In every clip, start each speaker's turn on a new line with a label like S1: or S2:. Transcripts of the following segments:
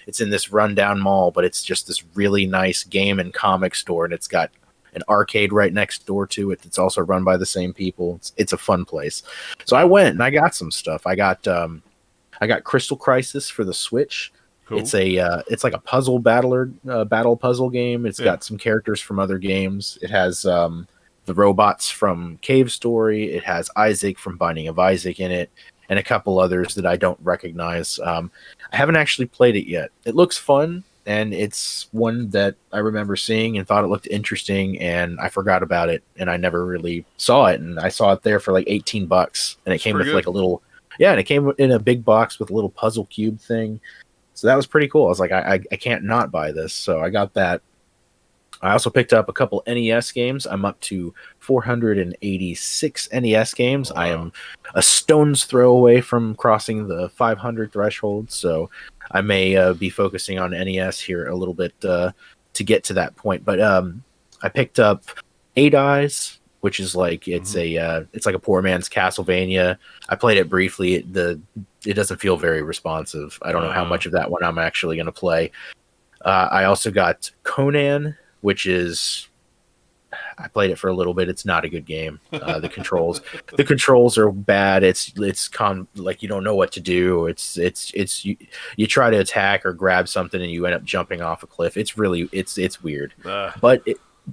S1: It's in this rundown mall, but it's just this really nice game and comic store, and it's got an arcade right next door to it. It's also run by the same people. It's a fun place. So I went and I got some stuff. I got Crystal Crisis for the Switch.
S2: Cool.
S1: It's like a puzzle battle puzzle game. It's got some characters from other games. It has the robots from Cave Story. It has Isaac from Binding of Isaac in it, and a couple others that I don't recognize. I haven't actually played it yet. It looks fun, and it's one that I remember seeing and thought it looked interesting, and I forgot about it, and I never really saw it. And I saw it there for like $18, and it came with like a little, and it came in a big box with a little puzzle cube thing. So that was pretty cool. I was like, I can't not buy this, so I got that. I also picked up a couple NES games. I'm up to 486 NES games. Wow. I am a stone's throw away from crossing the 500 threshold, so I may be focusing on NES here a little bit to get to that point. But I picked up Eight Eyes, which is like it's like a poor man's Castlevania. I played it briefly. It doesn't feel very responsive. I don't know how much of that one I'm actually going to play. I also got Conan, which is, I played it for a little bit. It's not a good game. The controls are bad. It's like you don't know what to do. You try to attack or grab something and you end up jumping off a cliff. It's weird.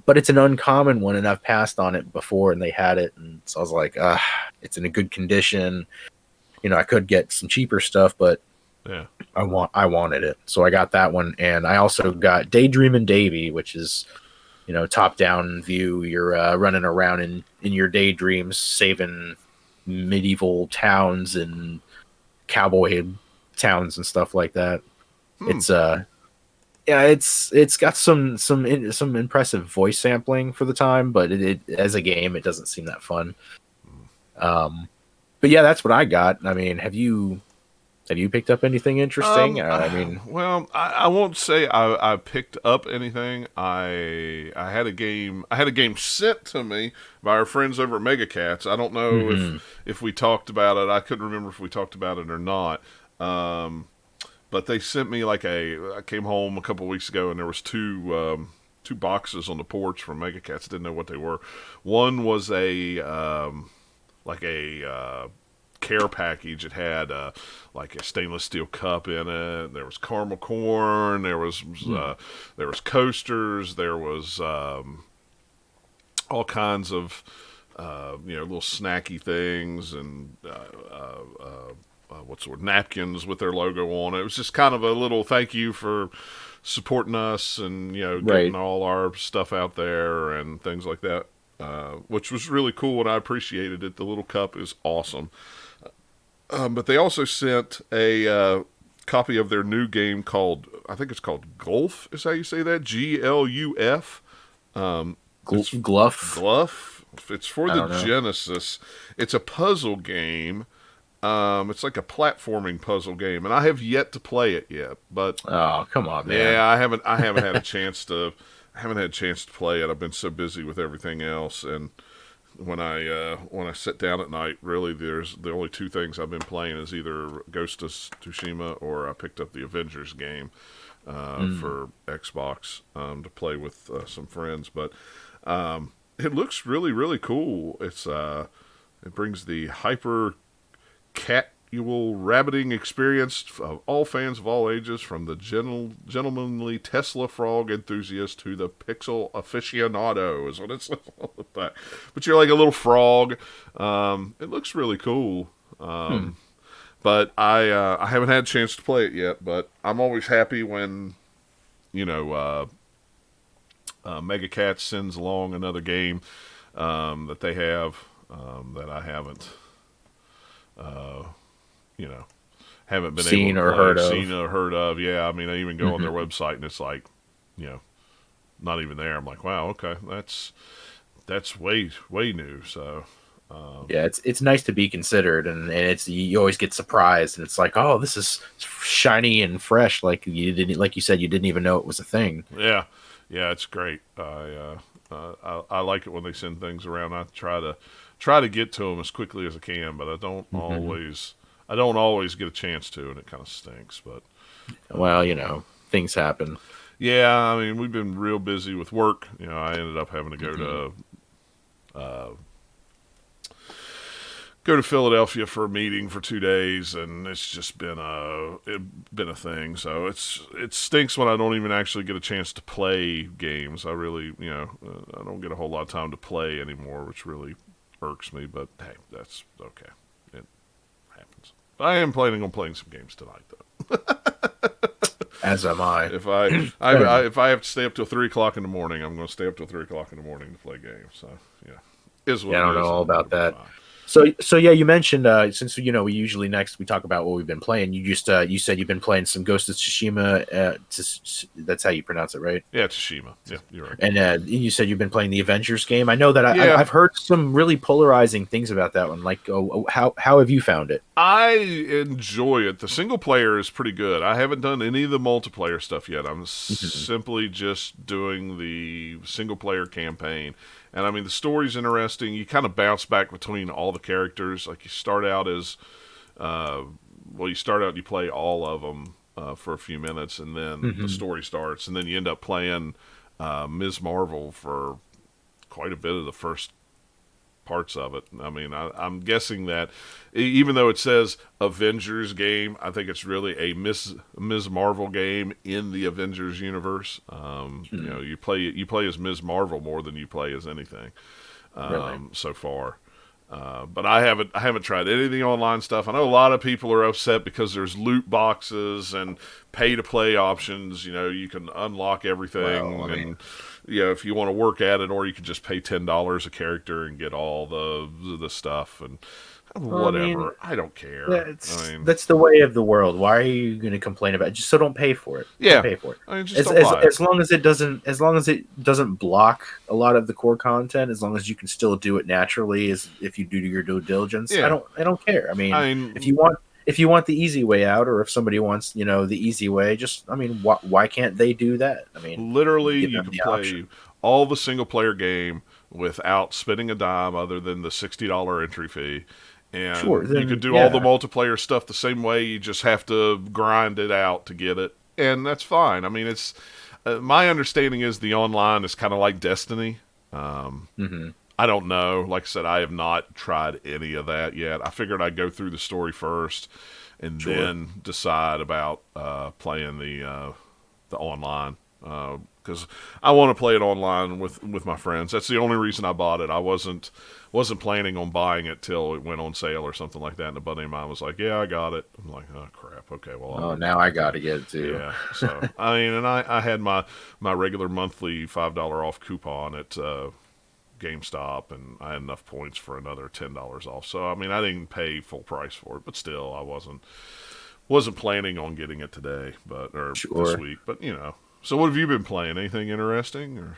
S1: But it's an uncommon one, and I've passed on it before, and they had it, and so I was like, it's in a good condition. I could get some cheaper stuff, but
S2: yeah,
S1: I wanted it, so I got that one. And I also got Daydreamin' Davy, which is top down view. You're running around in your daydreams, saving medieval towns and cowboy towns and stuff like that. It's got some impressive voice sampling for the time, but it as a game it doesn't seem that fun. But yeah, that's what I got. I mean, have you picked up anything interesting?
S2: I won't say I picked up anything. I had a game sent to me by our friends over at Mega Cats. I don't know if we talked about it. I couldn't remember if we talked about it or not. But they sent me I came home a couple weeks ago and there was two boxes on the porch from Mega Cats. Didn't know what they were. One was a care package. It had like a stainless steel cup in it. There was caramel corn. There was coasters. There was all kinds of little snacky things and napkins with their logo on it. It was just kind of a little thank you for supporting us and getting all our stuff out there and things like that, which was really cool, and I appreciated it. The little cup is awesome. But they also sent a copy of their new game called Gluf. Is how you say that? GLUF.
S1: Gluf.
S2: It's for the Genesis. It's a puzzle game. It's like a platforming puzzle game, and I have yet to play it yet. But
S1: oh, come on, man!
S2: Yeah, I haven't had a chance to. I haven't had a chance to play it. I've been so busy with everything else, and when I sit down at night, really, there's the only two things I've been playing is either Ghost of Tsushima or I picked up the Avengers game for Xbox to play with some friends. But it looks really, really cool. It brings the hyper casual rabbiting experience of all fans of all ages, from the gentlemanly Tesla frog enthusiast to the pixel aficionado, is what it says on the back. But you're like a little frog. It looks really cool. But I haven't had a chance to play it yet, but I'm always happy when Mega Cat sends along another game that they have that I haven't haven't been
S1: seen
S2: able to
S1: or
S2: heard of. Yeah, I mean, I even go on their website and it's like, not even there. I'm like, wow, okay, that's way new. So
S1: yeah, it's nice to be considered, and you always get surprised, and it's like, oh, this is shiny and fresh, like you said, you didn't even know it was a thing.
S2: Yeah, it's great. I like it when they send things around. I try to get to them as quickly as I can, but I don't always get a chance to, and it kind of stinks. But
S1: Well, you know, things happen.
S2: Yeah, I mean, we've been real busy with work. You know, I ended up having to
S1: Hmm.
S2: uh, go to Philadelphia for a meeting for 2 days, and it's just been a thing. So it stinks when I don't even actually get a chance to play games. I really, I don't get a whole lot of time to play anymore, which really irks me. But hey, that's okay. It happens. I am planning on playing some games tonight, though.
S1: As am I.
S2: If I,
S1: Fair enough.
S2: if I have to stay up till 3 o'clock in the morning, I'm going to stay up till 3 o'clock in the morning to play games. So yeah, is
S1: Yeah,
S2: what
S1: I
S2: it
S1: don't know
S2: is,
S1: all
S2: and it'll
S1: about
S2: be
S1: that.
S2: fine.
S1: So yeah, you mentioned since you know we usually next we talk about what we've been playing. You said you've been playing some Ghost of Tsushima. That's how you pronounce it, right?
S2: Yeah, Tsushima. Yeah, you're right.
S1: And you said you've been playing the Avengers game. I know that
S2: Yeah,
S1: I've heard some really polarizing things about that one. Like, how have you found it?
S2: I enjoy it. The single player is pretty good. I haven't done any of the multiplayer stuff yet. I'm
S1: Hmm.
S2: simply just doing the single player campaign. And I mean, the story's interesting. You kind of bounce back between all the characters. Like, you start out as, uh, you start out, you play all of them for a few minutes, and then the
S1: Hmm.
S2: story starts. And then you end up playing Ms. Marvel for quite a bit of the first parts of it. I mean, I'm guessing that even though it says Avengers game, I think it's really a Ms. Marvel game in the Avengers universe. You play as Ms. Marvel more than you play as anything
S1: Really?
S2: so far. But I haven't tried any of the online stuff. I know a lot of people are upset because there's loot boxes and pay to play options. You know, you can unlock
S1: Well, I
S2: everything,
S1: mean,
S2: and if you want to work at it, or you can just pay $10 a character and get all the stuff and
S1: well, I mean,
S2: whatever. I don't care. I
S1: that's
S2: mean,
S1: that's the way of the world. Why are you going to complain about it? Just so don't pay for it. Don't
S2: yeah,
S1: pay for it.
S2: I mean, just don't buy it.
S1: As long as it doesn't block a lot of the core content, as long as you can still do it naturally, as if you do your due diligence,
S2: Yeah,
S1: I don't care. I mean,
S2: I mean,
S1: if you want the easy way out, or if somebody wants the easy way, just I mean, why can't they do that? I mean,
S2: literally,
S1: give
S2: you
S1: them
S2: can
S1: the option.
S2: play all the single player game without spending a dime other than the $60 entry fee.
S1: Sure,
S2: And you could
S1: then
S2: do all the
S1: yeah,
S2: multiplayer stuff the same way. You just have to grind it out to get it, and that's fine. I mean, it's my understanding is the online is kind of like Destiny. Um,
S1: hmm
S2: I don't know. Like I said, I have not tried any of that yet. I figured I'd go through the story first, and
S1: sure.
S2: then decide about playing the online because I want to play it online with my friends. That's the only reason I bought it. I wasn't planning on buying it till it went on sale or something like that. And a buddy of mine was like, "Yeah, I got it." I'm like, "Oh crap, okay, well I'll
S1: Oh,
S2: go
S1: now
S2: buy
S1: I
S2: it then."
S1: got to get it too.
S2: Yeah. So I mean, and I had my regular monthly $5 off coupon at GameStop, and I had enough points for another $10 off. So I mean, I didn't pay full price for it, but still, I wasn't planning on getting it today, or this
S1: Sure.
S2: week. But so what have you been playing? Anything interesting? Or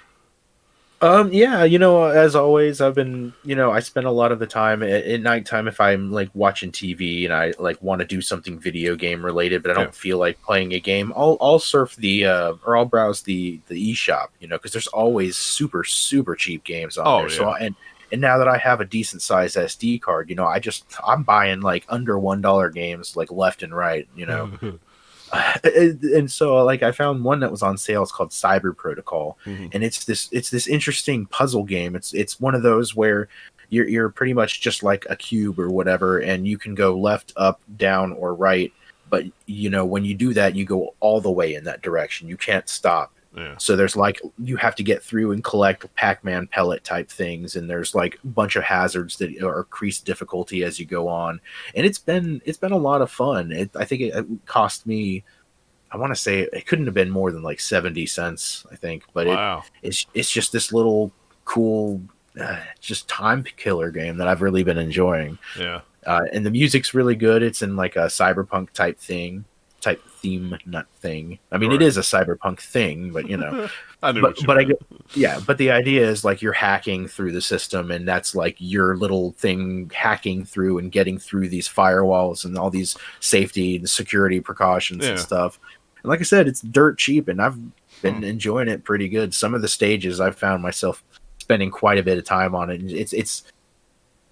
S1: Yeah, as always, I've been, I spend a lot of the time at nighttime if I'm like watching TV and I like want to do something video game related, but I
S2: yeah,
S1: don't feel like playing a game. I'll surf or I'll browse the eShop, because there's always super super cheap games on
S2: oh
S1: there. So
S2: yeah,
S1: and now that I have a decent size SD card, I'm buying like under $1 games like left and right. And so like I found one that was on sale. It's called Cyber Protocol,
S2: hmm
S1: and it's this interesting puzzle game. It's one of those where you're pretty much just like a cube or whatever, and you can go left, up, down, or right. But when you do that, you go all the way in that direction. You can't stop.
S2: yeah,
S1: So there's like you have to get through and collect Pac-Man pellet type things, and there's like a bunch of hazards that are increased difficulty as you go on. And it's been a lot of fun. I think it cost me, I want to say it couldn't have been more than like 70 cents, I think, but
S2: wow,
S1: it's just this little cool just time killer game that I've really been enjoying.
S2: yeah,
S1: And the music's really good. It's in like a cyberpunk type theme, not thing. I mean, it
S2: right.
S1: is a cyberpunk thing, but
S2: I knew
S1: but
S2: what you
S1: but I
S2: meant.
S1: get yeah, but the idea is like you're hacking through the system, and that's like your little thing hacking through and getting through these firewalls and all these safety and security precautions and
S2: Yeah.
S1: stuff. And like I said, it's dirt cheap, and I've
S2: Hmm.
S1: been enjoying it pretty good. Some of the stages I've found myself spending quite a bit of time on it. And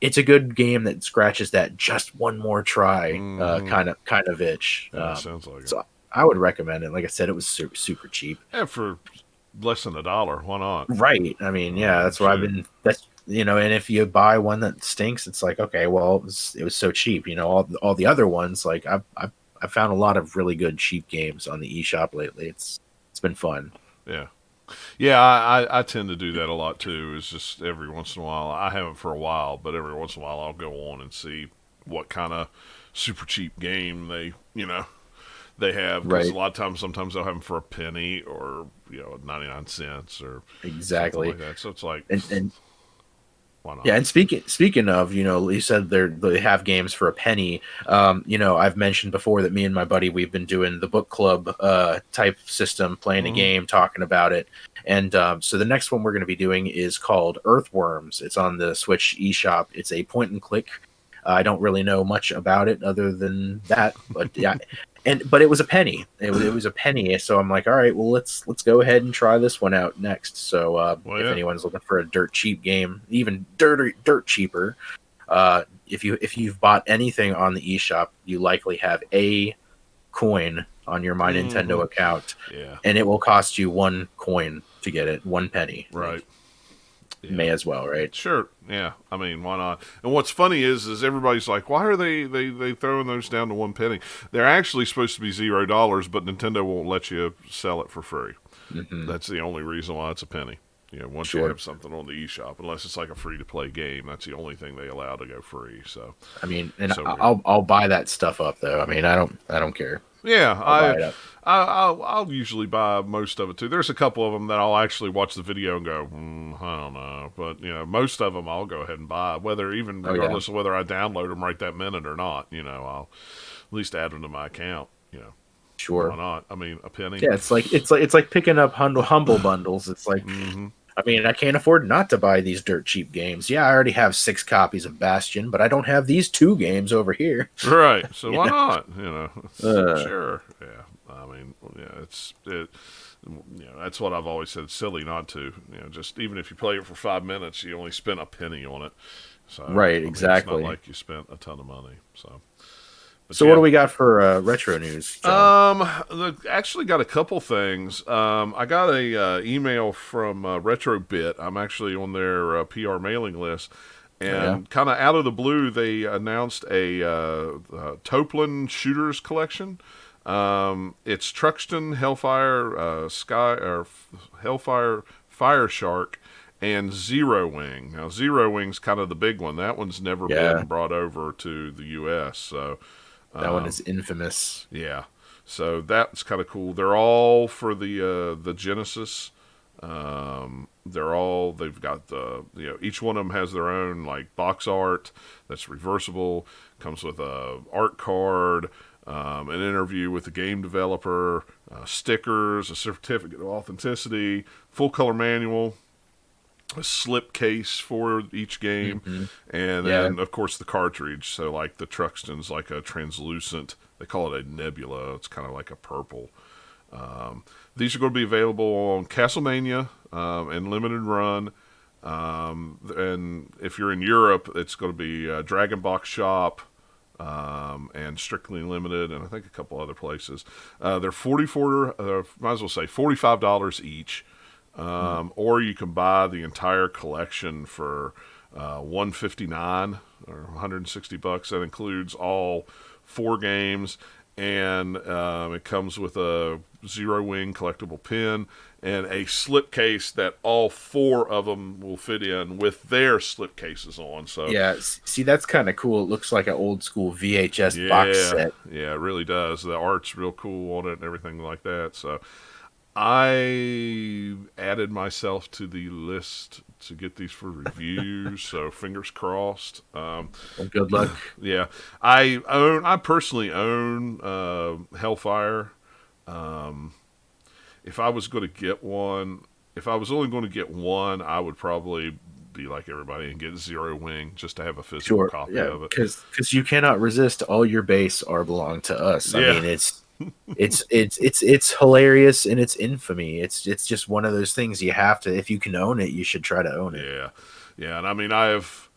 S1: it's a good game that scratches that just one more try
S2: Hmm.
S1: kind of itch.
S2: Yeah, sounds like
S1: So
S2: it.
S1: I would recommend it. Like I said, it was super cheap.
S2: And for less than $1, why not?
S1: Right. I mean, yeah, that's where I've been. That's and if you buy one that stinks, it's like, okay, well, it was so cheap. All the other ones, like I've found a lot of really good cheap games on the eShop lately. It's been fun.
S2: Yeah. Yeah, I tend to do that a lot too. It's just every once in a while. I haven't for a while, but every once in a while I'll go on and see what kind of super cheap game they have. Because
S1: Right.
S2: a lot of times, sometimes they'll have them for a penny or 99 cents or something
S1: Exactly.
S2: like that. So it's like,
S1: And
S2: why not?
S1: yeah, and speaking of, you said they have games for a penny. I've mentioned before that me and my buddy, we've been doing the book club type system, playing a game, talking about it. And so the next one we're going to be doing is called Earthworms. It's on the Switch eShop. It's a point and click. I don't really know much about it other than that, but yeah, but it was a penny. It was a penny. So I'm like, all right, well let's go ahead and try this one out next. So if anyone's looking for a dirt cheap game, even dirt cheaper, if you've bought anything on the eShop, you likely have a coin on your My Nintendo account, and it will cost you 1 coin to get it, 1 penny.
S2: Right. Yeah.
S1: May as well, right?
S2: Sure. Yeah. I mean, why not? And what's funny is everybody's like, why are they throwing those down to 1 penny? They're actually supposed to be $0, but Nintendo won't let you sell it for free.
S1: Mm-hmm.
S2: That's the only reason why it's a penny. Once you have something on the eShop, unless it's like a free to play game, that's the only thing they allow to go free. So,
S1: I mean, and I'll buy that stuff up though. I mean, I don't care.
S2: Yeah,
S1: I'll buy it up.
S2: I'll usually buy most of it too. There's a couple of them that I'll actually watch the video and go, I don't know, but most of them I'll go ahead and buy, regardless of whether I download them right that minute or not. I'll at least add them to my account.
S1: Sure.
S2: Why not? I mean, a penny.
S1: Yeah, it's like picking up humble bundles. It's like, I mean, I can't afford not to buy these dirt cheap games. Yeah, I already have 6 copies of Bastion, but I don't have these 2 games over here.
S2: Right. So why not? Sure. Yeah. I mean, that's what I've always said. It's silly not to. Just even if you play it for 5 minutes, you only spent a penny on it. So
S1: right. Exactly.
S2: It's not like you spent a ton of money. So.
S1: So what do we got for retro news, John?
S2: Actually got a couple things. I got a email from RetroBit. I'm actually on their PR mailing list, and kind of out of the blue, they announced a Toplin Shooters collection. It's Truxton, Hellfire, Hellfire, Fire Shark, and Zero Wing. Now, Zero Wing's kind of the big one. That one's never been brought over to the U.S., so.
S1: That one is infamous.
S2: Yeah, so that's kind of cool. They're all for the Genesis. They've got each one of them has their own like box art that's reversible. Comes with a art card, an interview with the game developer, stickers, a certificate of authenticity, full color manual, a slip case for each game, and then of course the cartridge. So like the Truxton's like a translucent, they call it a nebula. It's kind of like a purple. These are going to be available on Castlemania and Limited Run. And if you're in Europe, it's going to be Dragon Box Shop and Strictly Limited, and I think a couple other places. They're might as well say $45 each. Or you can buy the entire collection for $159 or $160. That includes all 4 games, and it comes with a Zero Wing collectible pin and a slipcase that all 4 of them will fit in with their slipcases on. So
S1: yeah, see, that's kind of cool. It looks like an old school VHS box set.
S2: Yeah, it really does. The art's real cool on it and everything like that. So I added myself to the list to get these for review, so fingers crossed.
S1: Well, good luck.
S2: Yeah, I personally own Hellfire. If I was going to get one, if I was only going to get one, I would probably be like everybody and get Zero Wing just to have a physical copy of it.
S1: Because you cannot resist. All your base are belong to us. I mean, it's hilarious and it's infamy. It's just one of those things you have to. If you can own it, you should try to own it.
S2: Yeah, and I mean, I've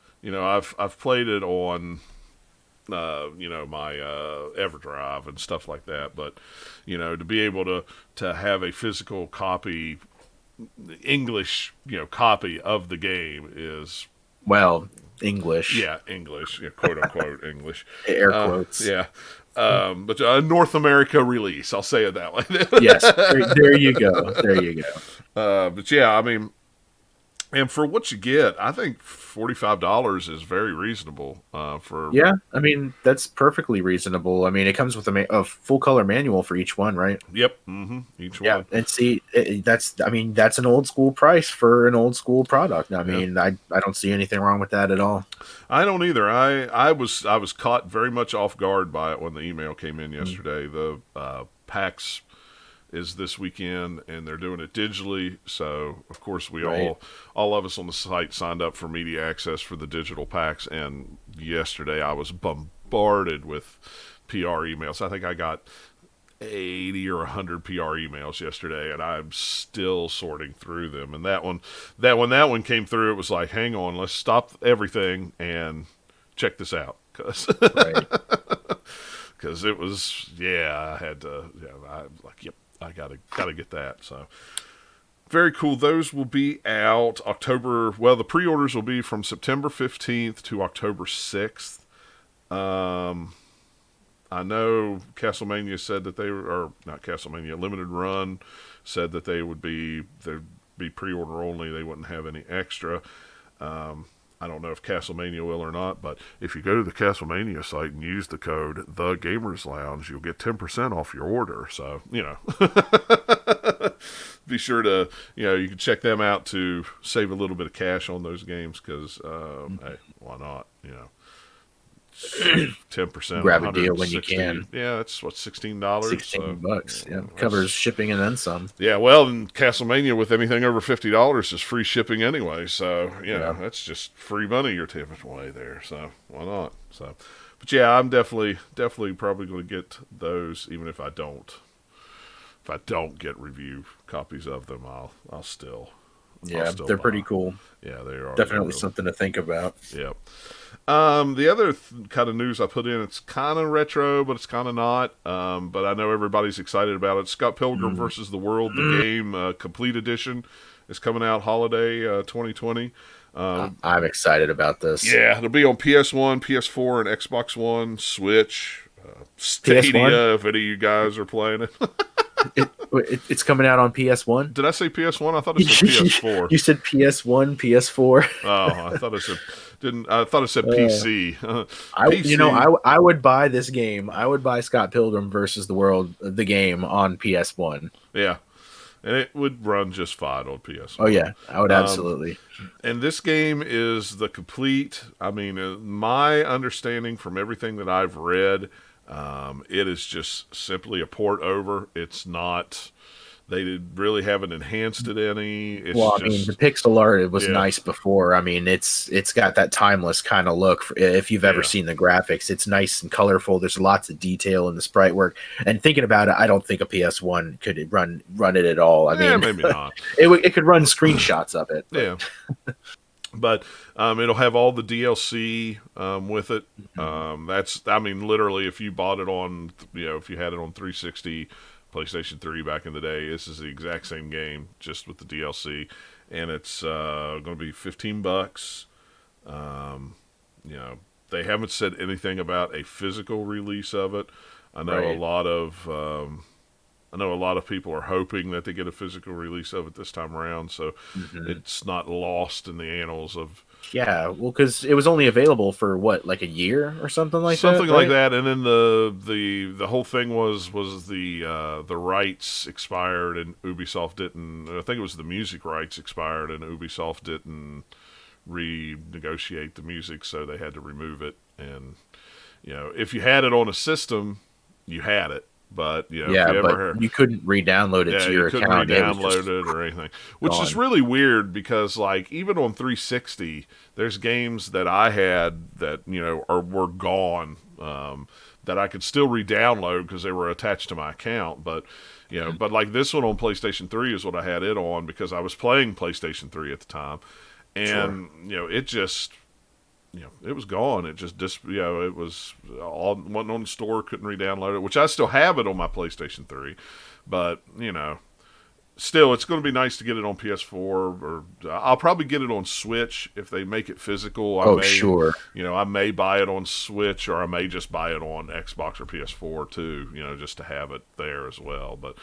S2: played it on my EverDrive and stuff like that. But to be able to have a physical copy, English copy of the game is,
S1: Well, English,
S2: yeah, English, quote unquote English,
S1: air quotes.
S2: yeah. But a North America release, I'll say it that way.
S1: Yes, there you go. There you go.
S2: But yeah, I mean, and for what you get, I think $45 is very reasonable. For
S1: Yeah, I mean that's perfectly reasonable. I mean it comes with a full color manual for each one, right?
S2: Yep, each one.
S1: And see, that's an old school price for an old school product. I mean, I don't see anything wrong with that at all.
S2: I don't either. I was caught very much off guard by it when the email came in yesterday. The PAX is this weekend, and they're doing it digitally. So, of course, we all of us on the site signed up for media access for the digital PAX. And yesterday, I was bombarded with PR emails. I think I got 80 or 100 PR emails yesterday, and I'm still sorting through them. And that one came through, it was like, hang on, let's stop everything and check this out, because it was, I had to, yep, I gotta get that. So very cool. Those will be out October. Well, the pre-orders will be from September 15th to October 6th. I know Castlemania said that they were, or not Castlemania, Limited Run said that they'd be pre-order only. They wouldn't have any extra. I don't know if Castlemania will or not, but if you go to the Castlemania site and use the code The Gamers Lounge, you'll get 10% off your order. So be sure to you can check them out to save a little bit of cash on those games, because hey, why not? 10%.
S1: Grab a deal when you can.
S2: Yeah, that's what, $16.
S1: $16. Yeah, covers shipping and then some.
S2: Yeah, well, in Castlemania, with anything over $50 is free shipping anyway. So that's just free money you're taking away there. So why not? So, but yeah, I'm definitely probably going to get those, even if I don't get review copies of them. I'll still.
S1: They're pretty cool.
S2: Yeah, they are.
S1: Definitely something to think about.
S2: Yep. The other kind of news I put in, it's kind of retro, but it's kind of not. But I know everybody's excited about it. Scott Pilgrim versus the World, the game complete edition, is coming out holiday 2020.
S1: I'm excited about this.
S2: Yeah, it'll be on PS1, PS4, and Xbox One, Switch, Stadia, PS1? If any of you guys are playing it.
S1: It's coming out on PS1.
S2: Did I say PS1? I thought it said PS4.
S1: You said PS1, PS4.
S2: Oh, I thought it said PC.
S1: PC. I would buy this game. I would buy Scott Pilgrim versus the World, the game, on PS1.
S2: Yeah, and it would run just fine on PS1.
S1: Oh yeah, I would absolutely.
S2: And this game is the complete. I mean, my understanding from everything that I've read. It is just simply a port over. It's not. They really haven't enhanced it any. It's
S1: mean, the pixel art, it was nice before. I mean, it's got that timeless kind of look. If you've ever seen the graphics, it's nice and colorful. There's lots of detail in the sprite work. And thinking about it, I don't think a PS1 could run it at all. I mean,
S2: maybe not.
S1: It could run screenshots of it.
S2: Yeah. But it'll have all the DLC with it. Literally, if you bought it on, if you had it on 360, PlayStation 3 back in the day, this is the exact same game, just with the DLC, and it's going to be $15. They haven't said anything about a physical release of it. I know a lot of people are hoping that they get a physical release of it this time around, so it's not lost in the annals of.
S1: Yeah, well, because it was only available for what, like a year or something like that.
S2: Something like that, and then the whole thing was the rights expired, and Ubisoft didn't. I think it was the music rights expired, and Ubisoft didn't renegotiate the music, so they had to remove it. And if you had it on a system, you had it. But you
S1: couldn't re-download it to your account.
S2: You couldn't re-download it or anything, which is really weird, because like even on 360, there's games that I had that were gone, that I could still re-download because they were attached to my account. But but like this one on PlayStation 3 is what I had it on, because I was playing PlayStation 3 at the time, and it just it was gone. It just it was all wasn't on the store. Couldn't re-download it, which I still have it on my PlayStation 3, but still, it's going to be nice to get it on PS4, or I'll probably get it on Switch if they make it physical.
S1: Sure.
S2: I may buy it on Switch, or I may just buy it on Xbox or PS4 too. Just to have it there as well. But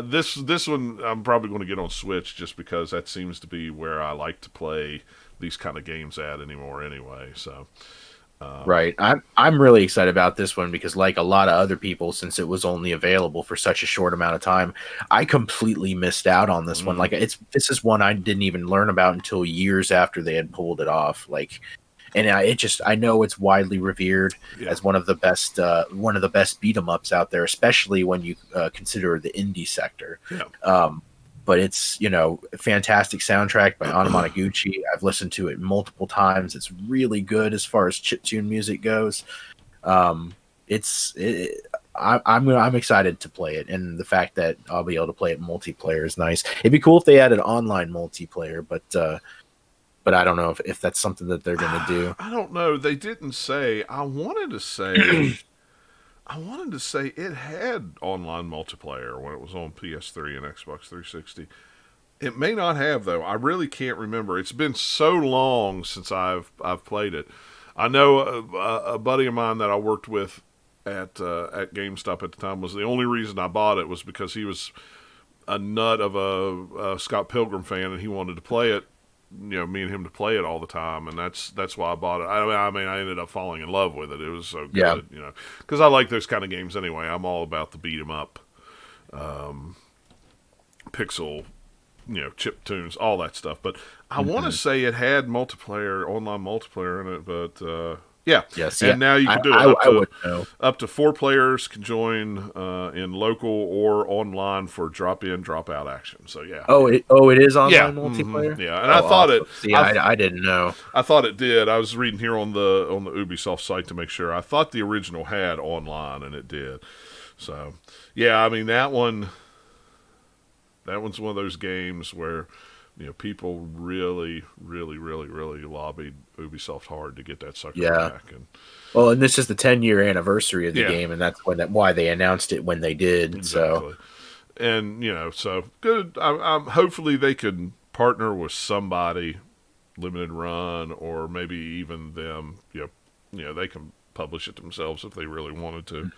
S2: this one I'm probably going to get on Switch just because that seems to be where I like to play these kind of games at anymore. Anyway, so.
S1: Right. I'm really excited about this one because, like a lot of other people, since it was only available for such a short amount of time, I completely missed out on this one. Like this is one I didn't even learn about until years after they had pulled it off. Like, and I know it's widely revered as one of the best beat 'em ups out there, especially when you consider the indie sector.
S2: Yeah.
S1: But it's, a fantastic soundtrack by Anamanaguchi. I've listened to it multiple times. It's really good as far as chiptune music goes. I'm excited to play it, and the fact that I'll be able to play it multiplayer is nice. It'd be cool if they added online multiplayer, but I don't know if that's something that they're going to do.
S2: I don't know. They didn't say. I wanted to say it had online multiplayer when it was on PS3 and Xbox 360. It may not have, though. I really can't remember. It's been so long since I've played it. I know a buddy of mine that I worked with at GameStop at the time was the only reason I bought it was because he was a nut of a Scott Pilgrim fan and he wanted to play it. Me and him to play it all the time, and that's why I bought it. I mean, I ended up falling in love with it. It was so good, because I like those kind of games anyway. I'm all about the beat 'em up, pixel, chip tunes, all that stuff. But I want to say it had online multiplayer in it, but
S1: Yes,
S2: and now you can do it.
S1: I would know.
S2: Up to 4 players can join in local or online for drop-in, drop-out action. So yeah.
S1: Oh, it is online multiplayer.
S2: Yeah, and I thought
S1: awesome. See, I didn't know.
S2: I thought it did. I was reading here on the Ubisoft site to make sure. I thought the original had online, and it did. So yeah, I mean that one's one of those games where people really, really, really, really lobbied Ubisoft hard to get that sucker back.
S1: And this is the 10-year anniversary of the game, and that's why they announced it when they did. Exactly.
S2: So, and so good. I'm hopefully they could partner with somebody, Limited Run, or maybe even them. They can publish it themselves if they really wanted to.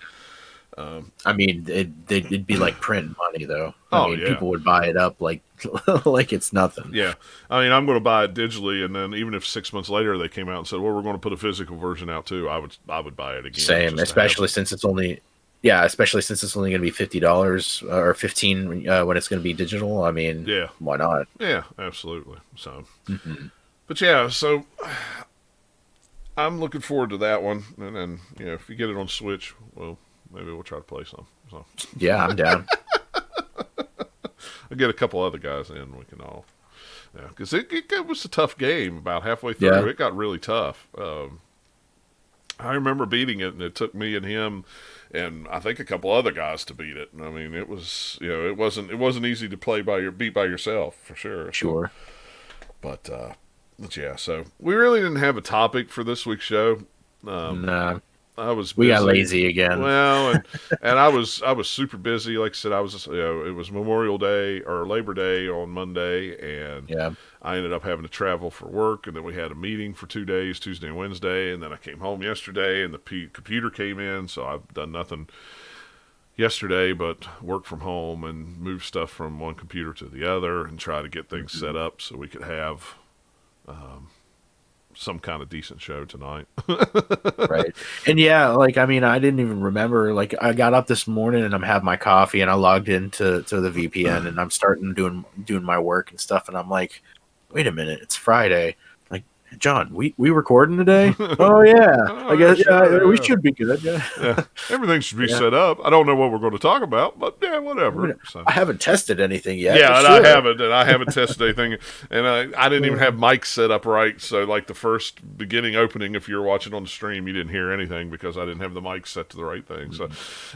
S1: I mean, it'd be like print money, though. I mean, people would buy it up like it's nothing.
S2: Yeah, I mean, I'm going to buy it digitally, and then even if 6 months later they came out and said, "Well, we're going to put a physical version out too," I would buy it again.
S1: Same, especially since it's only going to be $50 or $15 when it's going to be digital. I mean, why not?
S2: Yeah, absolutely. So, but yeah, so I'm looking forward to that one, and then if you get it on Switch, well. Maybe we'll try to play some. So.
S1: Yeah, I'm down.
S2: I'll get a couple other guys in. We can all, because it was a tough game. About halfway through, it got really tough. I remember beating it, and it took me and him, and I think a couple other guys to beat it. I mean, it was it wasn't easy to beat by yourself for sure.
S1: Sure.
S2: But yeah, so we really didn't have a topic for this week's show.
S1: Nah.
S2: I was busy.
S1: We got lazy again.
S2: Well, and I was super busy. Like I said, I was it was Memorial Day or Labor Day on Monday, and I ended up having to travel for work, and then we had a meeting for 2 days, Tuesday and Wednesday, and then I came home yesterday, and the computer came in, so I've done nothing yesterday but work from home and move stuff from one computer to the other and try to get things set up so we could have some kind of decent show tonight.
S1: Right. And I didn't even remember, I got up this morning and I'm having my coffee and I logged into the VPN and I'm starting doing my work and stuff. And I'm like, wait a minute, it's Friday. Like, John, we recording today? Oh yeah. I guess we should be good.
S2: Yeah. Everything should be set up. I don't know what we're going to talk about, but whatever.
S1: I haven't tested anything yet.
S2: Yeah, and I haven't tested anything, and I didn't even have mics set up right. So like the first beginning opening, if you're watching on the stream, you didn't hear anything because I didn't have the mic set to the right thing. So,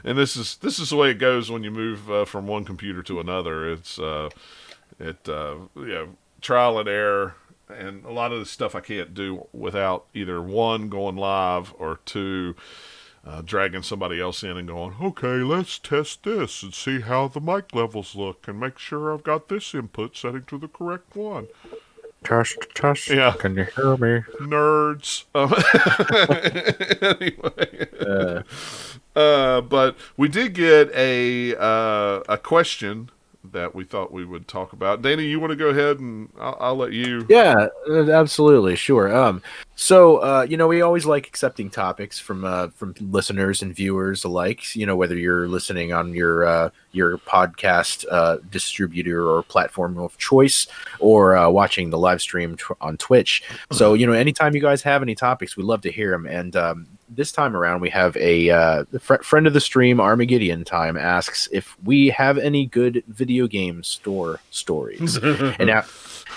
S2: and this is the way it goes when you move from one computer to another. It's trial and error. and a lot of the stuff I can't do without either one going live or two dragging somebody else in and going, okay, let's test this and see how the mic levels look and make sure I've got this input setting to the correct one.
S1: Test.
S2: Yeah.
S1: Can you hear me?
S2: Nerds. Anyway. But we did get a question that we thought we would talk about. Danny, you want to go ahead and I'll let you.
S1: Yeah, absolutely, sure. So we always like accepting topics from listeners and viewers alike. Whether you're listening on your podcast distributor or platform of choice, or watching the live stream on Twitch. So anytime you guys have any topics, we'd love to hear them. And this time around, we have a friend of the stream, Armageddon Time, asks if we have any good video game store stories.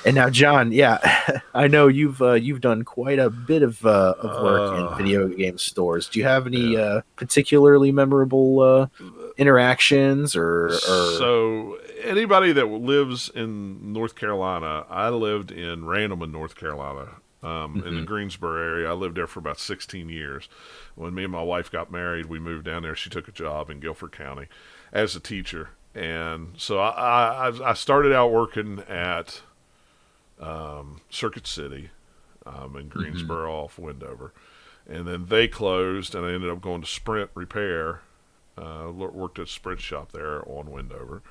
S1: And now, John, yeah, I know you've done quite a bit of work in video game stores. Do you have any particularly memorable interactions or?
S2: So anybody that lives in North Carolina, I lived in Randleman, North Carolina. In the Greensboro area. I lived there for about 16 years. When me and my wife got married, we moved down there. She took a job in Guilford County as a teacher. And so I started out working at Circuit City in Greensboro off Wendover. And then they closed, and I ended up going to Sprint Repair. Worked at a Sprint shop there on Wendover.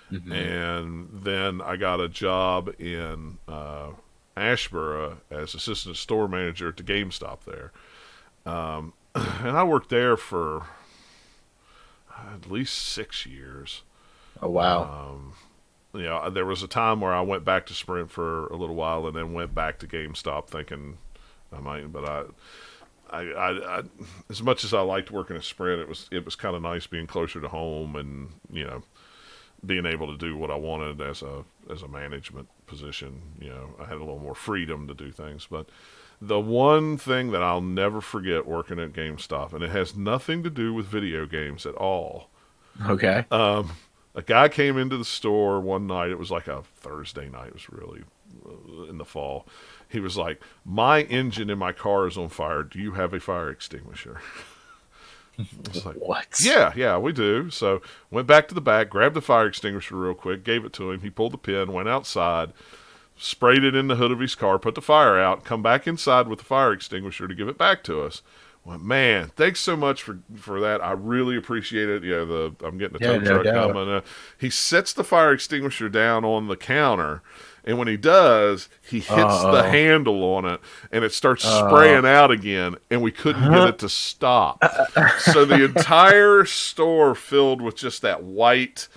S2: And then I got a job in Ashboro as assistant store manager at the GameStop there. And I worked there for at least 6 years.
S1: Oh, wow.
S2: There was a time where I went back to Sprint for a little while and then went back to GameStop thinking I might, but I as much as I liked working at Sprint, it was kind of nice being closer to home and, being able to do what I wanted as a management position. I had a little more freedom to do things. But the one thing that I'll never forget working at GameStop, and it has nothing to do with video games at all.
S1: Okay.
S2: A guy came into the store one night. It was like a Thursday night. It was really in the fall. He was like, "My engine in my car is on fire. Do you have a fire extinguisher?" It's like,
S1: what?
S2: Yeah, we do. So went back to the back, grabbed the fire extinguisher real quick, gave it to him. He pulled the pin, went outside, sprayed it in the hood of his car, put the fire out, come back inside with the fire extinguisher to give it back to us. Well, man, thanks so much for that. I really appreciate it. I'm getting a tow truck coming. He sets the fire extinguisher down on the counter. And when he does, he hits the handle on it, and it starts spraying out again, and we couldn't get it to stop. So the entire store filled with just that white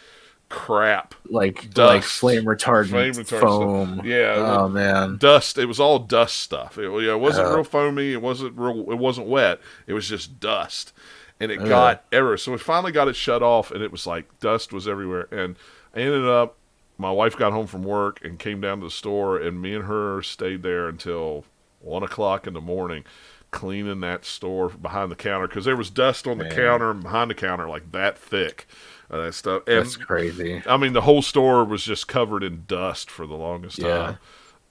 S2: crap.
S1: Like
S2: dust,
S1: flame retardant foam.
S2: Stuff. Yeah.
S1: Oh, man.
S2: Dust. It was all dust stuff. It wasn't real foamy. It wasn't wet. It was just dust. And it got everywhere. So we finally got it shut off, and it was like dust was everywhere. And I ended up, my wife got home from work and came down to the store, and me and her stayed there until 1 o'clock in the morning cleaning that store behind the counter because there was dust on the counter and behind the counter like that thick. That stuff. And,
S1: that's crazy.
S2: I mean, the whole store was just covered in dust for the longest time.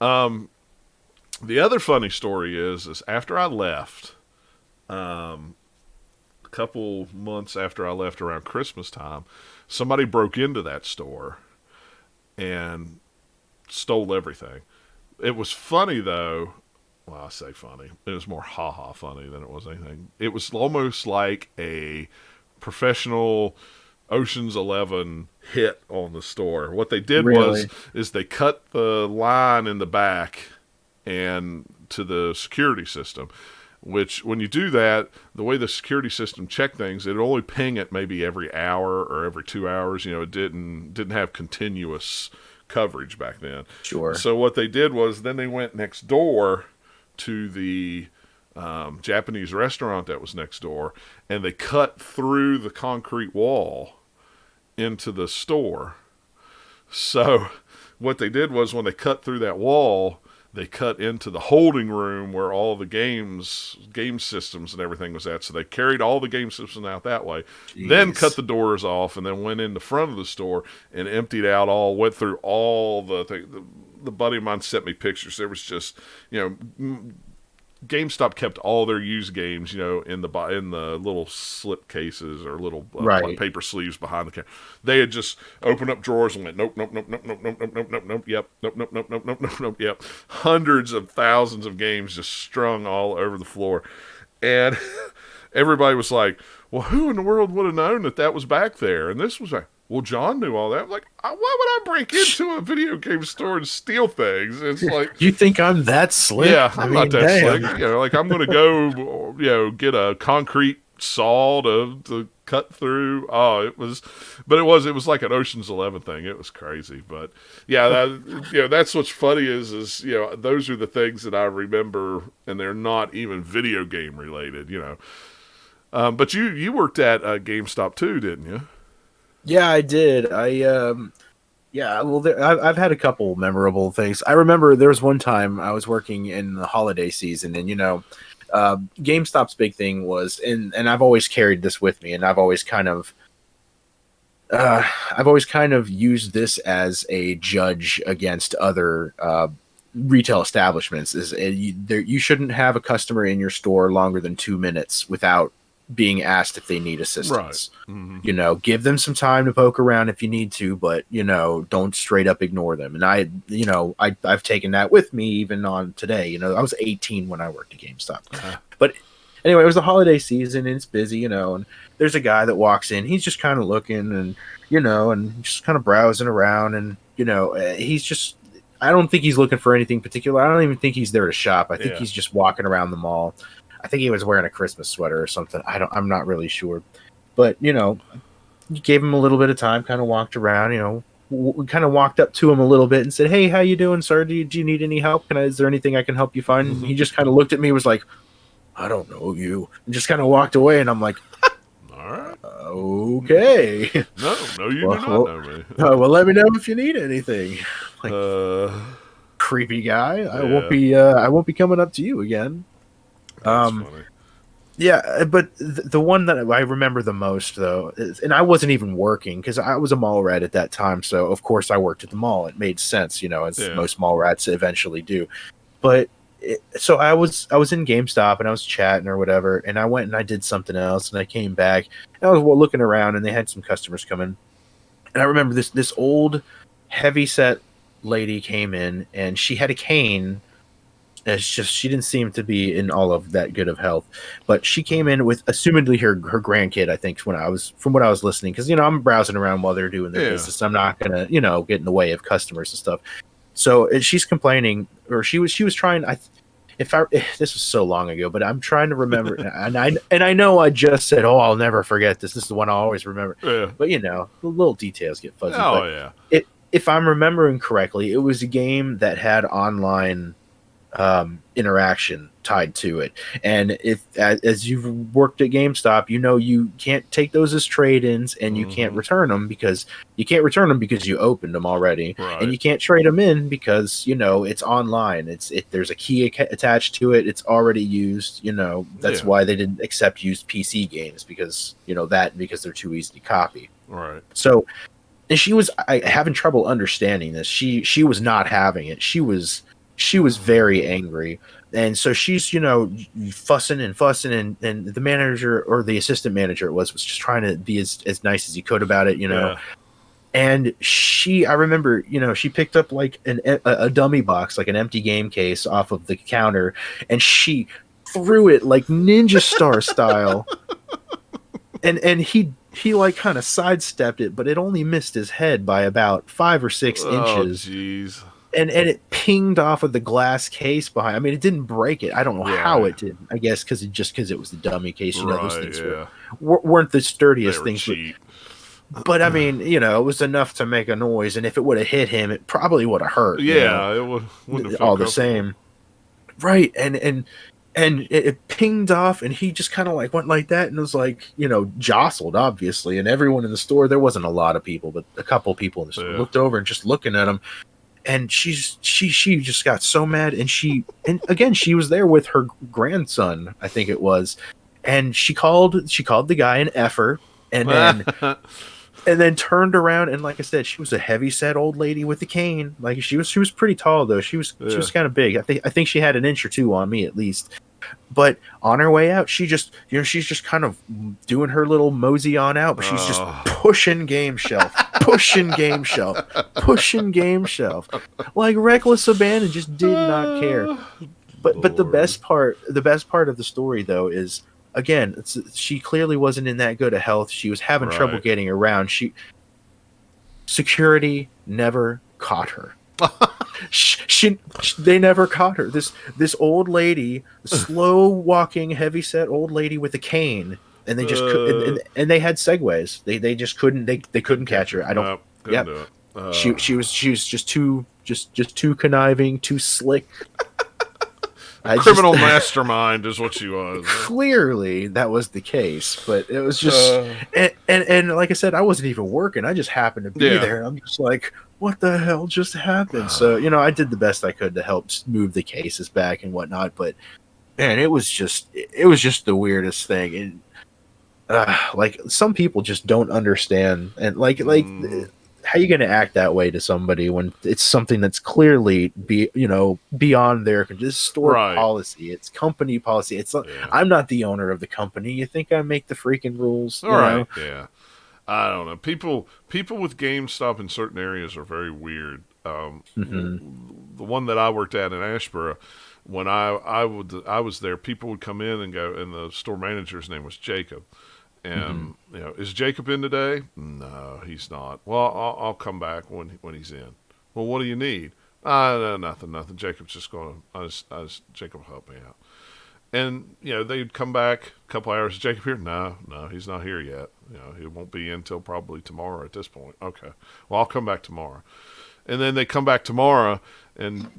S2: The other funny story is after I left, a couple months after I left around Christmas time, somebody broke into that store and stole everything. It was funny, though. Well, I say funny. It was more ha-ha funny than it was anything. It was almost like a professional Ocean's 11 hit on the store. What they did is they cut the line in the back and to the security system, which when you do that, the way the security system checked things, it only ping it maybe every hour or every 2 hours. It didn't have continuous coverage back then.
S1: Sure.
S2: So what they did was then they went next door to the Japanese restaurant that was next door, and they cut through the concrete wall into the store. So what they did was when they cut through that wall, they cut into the holding room where all the game systems and everything was at. So they carried all the game systems out that way. Jeez. Then cut the doors off and then went in the front of the store and emptied out went through all the the buddy of mine sent me pictures. There was just, GameStop kept all their used games, in the little slip cases or little
S1: Right.
S2: paper sleeves behind the counter. They had just opened up drawers and went, nope, nope, nope, nope, nope, nope, nope, nope, nope, nope, yep, nope, nope, nope, nope, nope, nope, nope, yep. Hundreds of thousands of games just strung all over the floor, and everybody was like, "Well, who in the world would have known that was back there?" And this was like, well, John knew all that. I'm like, why would I break into a video game store and steal things? It's like,
S1: You think I'm that slick?
S2: yeah, I'm not that
S1: damn.
S2: slick. Like I'm going to go, get a concrete saw to cut through. Oh, it was like an Ocean's 11 thing. It was crazy. But yeah, that's what's funny is those are the things that I remember, and they're not even video game related. But you worked at GameStop too, didn't you?
S1: Yeah, I did. I've had a couple memorable things. I remember there was one time I was working in the holiday season, and GameStop's big thing was, and I've always carried this with me, and I've always kind of used this as a judge against other retail establishments. You shouldn't have a customer in your store longer than 2 minutes without being asked if they need assistance.
S2: Right. Mm-hmm.
S1: Give them some time to poke around if you need to, but don't straight up ignore them. And I've taken that with me even on today. I was 18 when I worked at GameStop. But anyway, it was the holiday season and it's busy, and there's a guy that walks in. He's just kind of looking and and just kind of browsing around, and he's just, I don't think he's looking for anything particular. I don't even think he's there to shop. I think he's just walking around the mall. I think he was wearing a Christmas sweater or something. I'm not really sure. But, you gave him a little bit of time, kind of walked around, we kind of walked up to him a little bit and said, "Hey, how you doing, sir? Do you need any help? Is there anything I can help you find?"
S2: Mm-hmm.
S1: He just kind of looked at me, was like, "I don't know you," and just kind of walked away. And I'm like,
S2: all right.
S1: Okay.
S2: No, you do not know me.
S1: Well, let me know if you need anything. Like, creepy guy.
S2: Yeah.
S1: I won't be coming up to you again.
S2: That's funny.
S1: Yeah, but the one that I remember the most, though, and I wasn't even working because I was a mall rat at that time. So, of course, I worked at the mall. It made sense, as most mall rats eventually do. But so I was in GameStop and I was chatting or whatever, and I went and I did something else, and I came back and I was looking around, and they had some customers come in. And I remember this old, heavy-set lady came in, and she had a cane. It's just she didn't seem to be in all of that good of health, but she came in with assumedly her grandkid. I think from what I was listening, because I'm browsing around while they're doing their business. I'm not gonna get in the way of customers and stuff. So she's complaining, or she was trying. This was so long ago, but I'm trying to remember, and I know I just said, "Oh, I'll never forget this. This is the one I'll always remember."
S2: Yeah.
S1: But the little details get fuzzy.
S2: Oh,
S1: but
S2: yeah.
S1: If I'm remembering correctly, it was a game that had online interaction tied to it, and if as you've worked at GameStop, you can't take those as trade-ins, and you can't return them because you opened them already,
S2: right.
S1: and you can't trade them in because it's online. There's a key attached to it. It's already used. That's why they didn't accept used PC games, because because they're too easy to copy.
S2: Right.
S1: So, and she was having trouble understanding this. She was not having it. She was very angry, and so she's fussing, and the manager, or the assistant manager was just trying to be as nice as he could about it, and I remember she picked up like a dummy box, like an empty game case, off of the counter, and she threw it like ninja star style, and he like kind of sidestepped it, but it only missed his head by about 5 or 6 inches.
S2: Jeez.
S1: And it pinged off of the glass case behind. I mean, it didn't break it. I don't know how it did. I guess because it was the dummy case. Those things weren't the sturdiest things.
S2: Cheap.
S1: But I mean, it was enough to make a noise. And if it would have hit him, it probably would have hurt.
S2: Yeah, it wouldn't have felt
S1: all the same. Right, and it pinged off, and he just kind of like went like that, and it was like jostled, obviously. And everyone in the store, there wasn't a lot of people, but a couple people in the store looked over and just looking at him. And she just got so mad, and again she was there with her grandson, I think it was, and she called the guy an effer, and then and then turned around and, like I said, she was a heavy set old lady with a cane. Like she was pretty tall though. She
S2: Yeah.
S1: was kind of big. I think she had an inch or two on me at least. But on her way out, she just, she's just kind of doing her little mosey on out, but she's just pushing game shelf, pushing game shelf, pushing game shelf, like reckless abandon. Just did not care. But the best part of the story though is, again, she clearly wasn't in that good of health. She was having trouble getting around. Security never caught her. They never caught her. This old lady, slow walking, heavy set old lady with a cane, and they just and they had segways. They just couldn't couldn't catch her. I don't.
S2: Couldn't do it.
S1: She was just too conniving, too slick.
S2: Criminal mastermind is what she was.
S1: Clearly, that was the case, but it was just and like I said, I wasn't even working. I just happened to be there. I'm just like, what the hell just happened? So I did the best I could to help move the cases back and whatnot. But man, it was just the weirdest thing. And like, some people just don't understand, and like. How are you going to act that way to somebody when it's something that's clearly beyond their store policy? It's company policy. It's I'm not the owner of the company. You think I make the freaking rules?
S2: All right. Yeah. I don't know. People with GameStop in certain areas are very weird. The one that I worked at in Ashboro, when I was there, people would come in and go, and the store manager's name was Jacob. And is Jacob in today? No, he's not. Well, I'll come back when he's in. Well, what do you need? No, nothing. Jacob's just going to. Jacob will help me out. And they'd come back a couple hours. Is Jacob here? No, he's not here yet. He won't be in until probably tomorrow at this point. Okay, well, I'll come back tomorrow. And then they come back tomorrow, and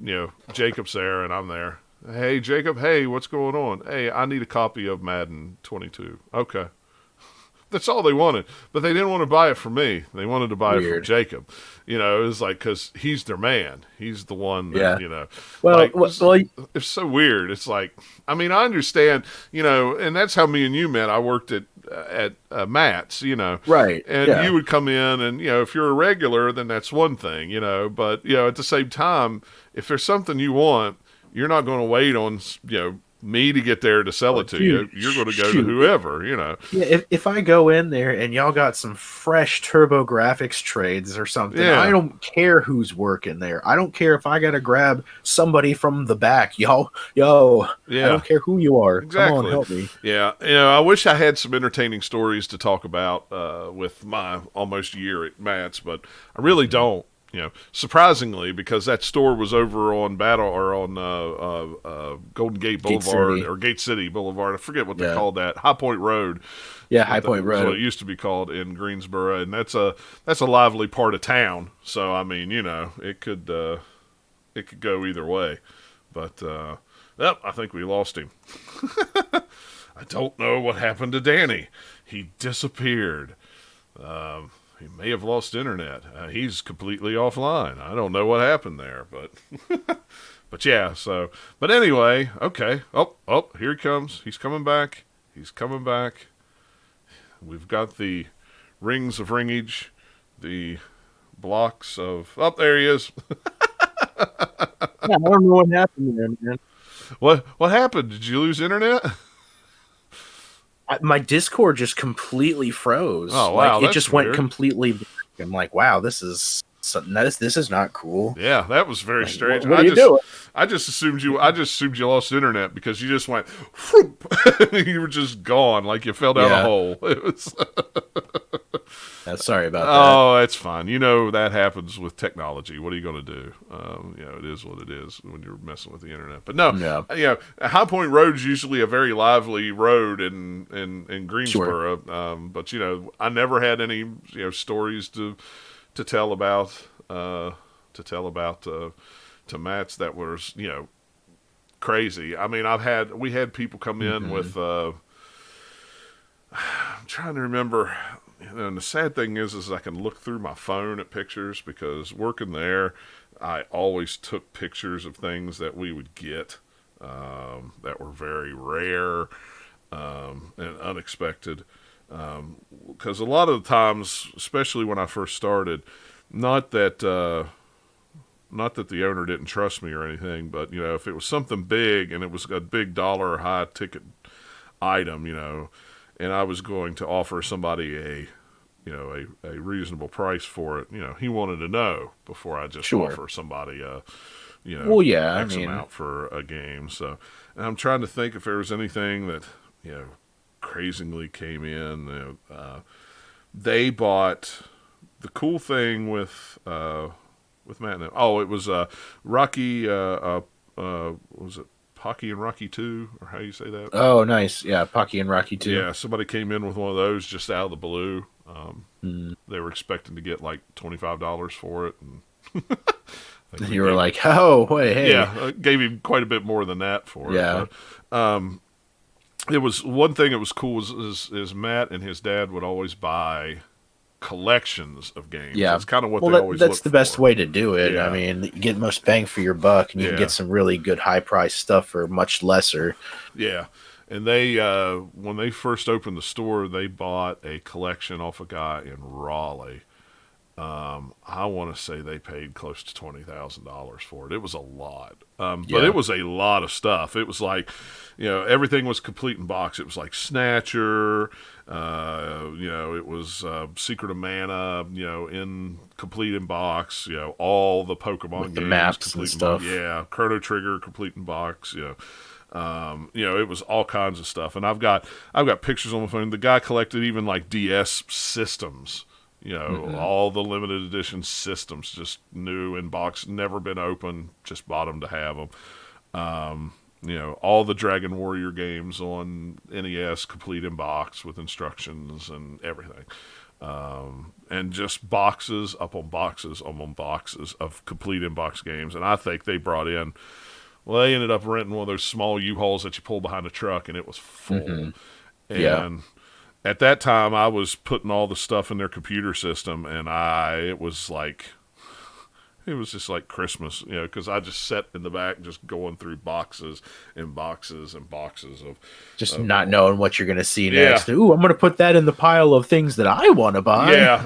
S2: Jacob's there, and I'm there. Hey, Jacob. Hey, what's going on? Hey, I need a copy of Madden 22. Okay. That's all they wanted, but they didn't want to buy it from me. They wanted to buy it from Jacob. It was like, because he's their man. He's the one that, it's so weird. It's like, I mean, I understand, and that's how me and you met. I worked at Matt's,
S1: right.
S2: And you would come in and, if you're a regular, then that's one thing, but, at the same time, if there's something you want, you're not going to wait on, me to get there to sell it to you. You're going to go to whoever, Yeah,
S1: if I go in there and y'all got some fresh TurboGrafx trades or something, I don't care who's working there. I don't care if I got to grab somebody from the back. I don't care who you are.
S2: Exactly.
S1: Come on, help me.
S2: Yeah, I wish I had some entertaining stories to talk about with my almost year at Matt's, but I really don't. Surprisingly, because that store was over on Golden Gate Boulevard or Gate City Boulevard. I forget what they called that. High Point Road.
S1: Yeah, High Point Road.
S2: That's what it used to be called in Greensboro, and that's a lively part of town. So I mean, it could go either way. But I think we lost him. I don't know what happened to Danny. He disappeared. He may have lost internet. He's completely offline. I don't know what happened there, but but yeah. So, but anyway, okay. Oh, here he comes. He's coming back. We've got the rings of ringage, the blocks of. Oh, there he is.
S1: I don't know what happened there, man.
S2: What happened? Did you lose internet?
S1: My Discord just completely froze.
S2: Oh wow!
S1: It just went completely black. I'm like, wow, this is not cool.
S2: Yeah, that was very strange.
S1: What are you doing?
S2: I just assumed you lost internet because you just went. You were just gone, like you fell down a hole. It was.
S1: Sorry about that.
S2: Oh, that's fine. That happens with technology. What are you going to do? It is what it is when you're messing with the internet. But no, High Point Road's usually a very lively road in Greensboro. Sure. But I never had any stories to tell about to Matt's that was crazy. I mean, we had people come in with. I'm trying to remember. And the sad thing is I can look through my phone at pictures because working there, I always took pictures of things that we would get that were very rare and unexpected. Because a lot of the times, especially when I first started, not that not that the owner didn't trust me or anything, but if it was something big and it was a big dollar or high ticket item, and I was going to offer somebody a reasonable price for it, he wanted to know before I just
S1: Sure.
S2: offer somebody
S1: Well, yeah, I
S2: X
S1: mean,
S2: amount for a game. So, and I'm trying to think if there was anything that crazily came in. They bought the cool thing with Matt. Oh, it was Rocky. Was it Pocky and Rocky 2, or how you say that?
S1: oh, nice. Yeah, Pocky and Rocky too.
S2: Yeah, somebody came in with one of those just out of the blue.
S1: Mm.
S2: They were expecting to get like $25 for it, and I think we
S1: You were
S2: gave-
S1: like, oh, wait, hey.
S2: yeah, gave him quite a bit more than that for it.
S1: Yeah.
S2: But, it was one thing that was cool is Matt and his dad would always buy collections of games.
S1: Yeah.
S2: That's kind of what
S1: Well,
S2: they always
S1: that's
S2: look
S1: the best
S2: for.
S1: way to do it.
S2: Yeah.
S1: I mean, you get most bang for your buck, and you can
S2: Yeah.
S1: get some really good high price stuff for much lesser.
S2: Yeah. And they, when they first opened the store, they bought a collection off a guy in Raleigh. I want to say they paid close to $20,000 for it. It was a lot, but
S1: Yeah.
S2: it was a lot of stuff. It was like, everything was complete in box. It was like Snatcher, it was Secret of Mana, in complete in box. All the Pokemon
S1: With the
S2: games,
S1: maps and
S2: complete in
S1: stuff.
S2: box. Yeah, Chrono Trigger, complete in box. It was all kinds of stuff, and I've got pictures on my phone. The guy collected even like DS systems. All the limited edition systems, just new in box, never been opened, just bought them to have them. All the Dragon Warrior games on NES, complete in box with instructions and everything. And just boxes upon boxes upon boxes of complete in box games. And I think they brought in, well, they ended up renting one of those small U-Hauls that you pull behind a truck, and it was full.
S1: Mm-hmm. Yeah.
S2: And at that time, I was putting all the stuff in their computer system, and it was just like Christmas, because I just sat in the back just going through boxes and boxes and boxes of
S1: Just not knowing what you're going to see
S2: Yeah.
S1: next. Ooh, I'm going to put that in the pile of things that I want to buy.
S2: yeah.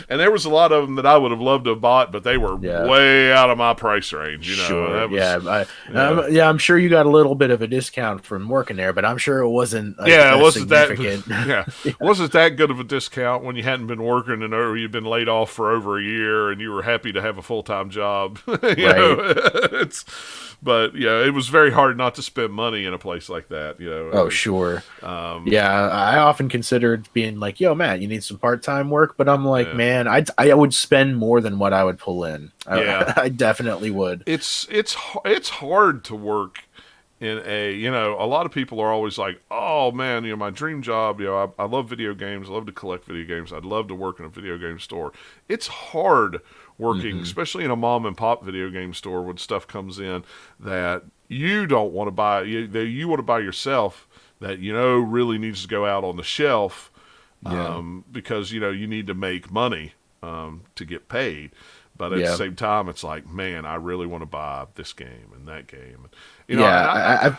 S2: And there was a lot of them that I would have loved to have bought, but they were
S1: Yeah.
S2: way out of my price range.
S1: Sure.
S2: That was,
S1: I'm sure you got a little bit of a discount from working there, but I'm sure it wasn't.
S2: it wasn't that.
S1: significant.
S2: Yeah, wasn't that good of a discount when you hadn't been working and you'd been laid off for over a year, and you were happy to have a full-time job. It was very hard not to spend money in a place like that.
S1: Oh, sure. I often considered being like, "Yo, Matt, you need some part-time work," but I'm like,
S2: Yeah.
S1: man, I would spend more than what I would pull in.
S2: Yeah.
S1: I definitely would.
S2: It's hard to work in a lot of people are always like, oh man, my dream job, I love video games, I love to collect video games, I'd love to work in a video game store. It's hard working, especially in a mom and pop video game store, when stuff comes in that you don't want to buy, you want to buy yourself, that really needs to go out on the shelf, because you need to make money to get paid. But at the same time, it's like, man, I really want to buy this game and that game. I